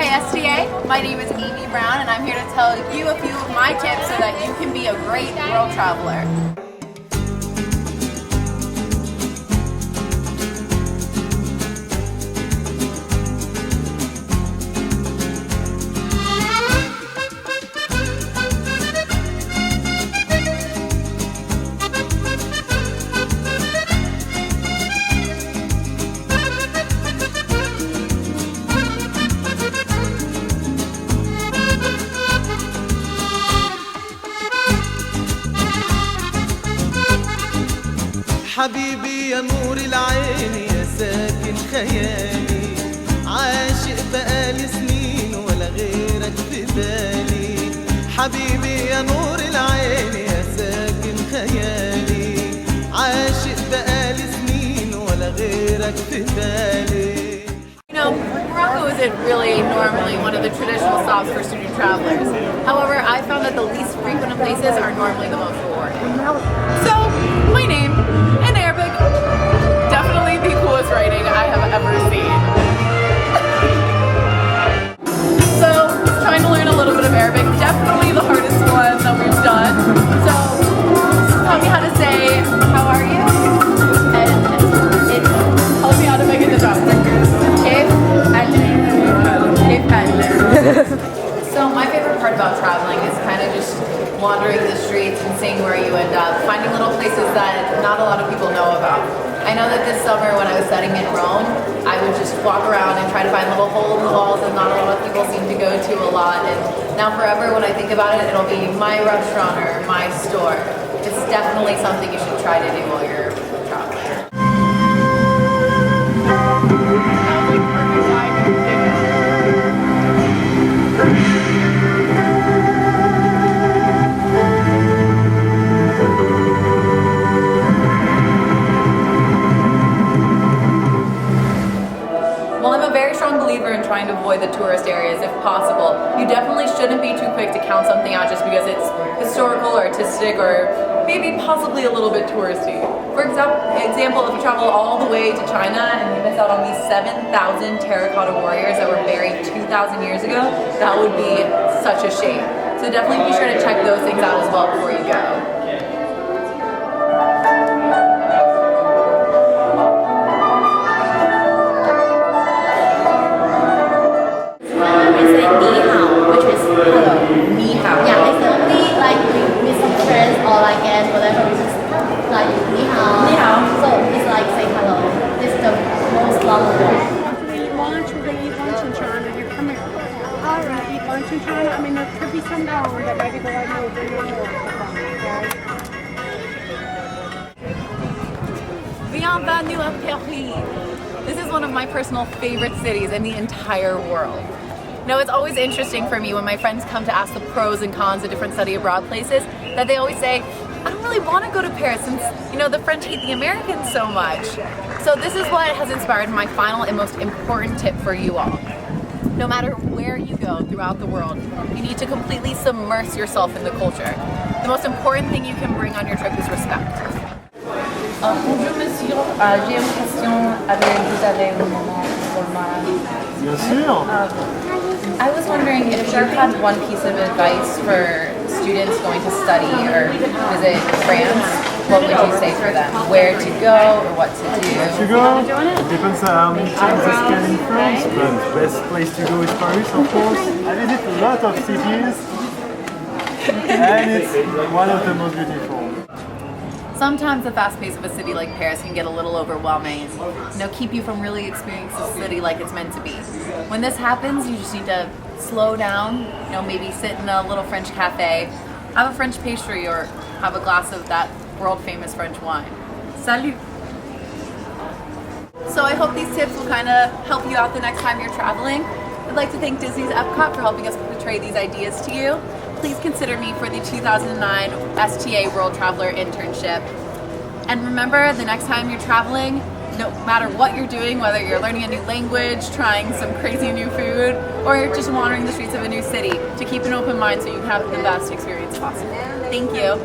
STA. My name is Amy Brown and I'm here to tell you a few of my tips so that you can be a great world traveler. حبيبي يا نور العين يا ساكن خيالي عاشق بقالي سنين ولا غيرك في بالي حبيبي يا نور العين يا ساكن خيالي عاشق بقالي سنين ولا غيرك في بالي. You know, Morocco isn't really normally one of the traditional stops for student travelers. However, I found that the least frequented places are normally the most rewarding. So, my name in Arabic, definitely the coolest writing I have ever seen. So, trying to learn a little bit of Arabic, definitely the hardest one that we've done. So, taught me how to say, how are you? And it tells me how to make it the job quicker. So my favorite part about traveling is kind of just wandering the streets and seeing where you end up, finding little places that not a lot of people know about. I know that this summer when I was studying in Rome, I would just walk around and try to find little holes in the walls that not a lot of people seem to go to a lot. And now forever when I think about it, it'll be my restaurant or my store. It's definitely something you should try to do while you're traveling. While I'm a very strong believer in trying to avoid the tourist areas if possible, you definitely shouldn't be too quick to count something out just because it's historical or artistic or maybe possibly a little bit touristy. For example, if you travel all the way to China and you miss out on these 7,000 terracotta warriors that were buried 2,000 years ago, that would be such a shame. So definitely be sure to check those things out as well before you go. I mean, there could be some down, but maybe the right move in your Bienvenue à Paris. This is one of my personal favorite cities in the entire world. Now, it's always interesting for me when my friends come to ask the pros and cons of different study abroad places that they always say, I don't really want to go to Paris since, you know, the French hate the Americans so much. So this is what has inspired my final and most important tip for you all. No matter where you go throughout the world, you need to completely submerge yourself in the culture. The most important thing you can bring on your trip is respect. Bonjour monsieur, j'ai une question vous avez un moment pour moi? Bien sûr. I was wondering if you had one piece of advice for students going to study or visit France, what would you say for them? Where to go or what to do? Where to go? It depends how many times I spend in France, but the best place to go is Paris, of course. I visit a lot of cities, and it's one of the most beautiful. Sometimes the fast pace of a city like Paris can get a little overwhelming and, you know, keep you from really experiencing the city like it's meant to be. When this happens, you just need to slow down, you know, maybe sit in a little French cafe, have a French pastry or have a glass of that world famous French wine. Salut! So I hope these tips will kind of help you out the next time you're traveling. I'd like to thank Disney's Epcot for helping us portray these ideas to you. Please consider me for the 2009 STA World Traveler Internship. And remember, the next time you're traveling, no matter what you're doing, whether you're learning a new language, trying some crazy new food, or you're just wandering the streets of a new city, to keep an open mind so you can have the best experience possible. Thank you.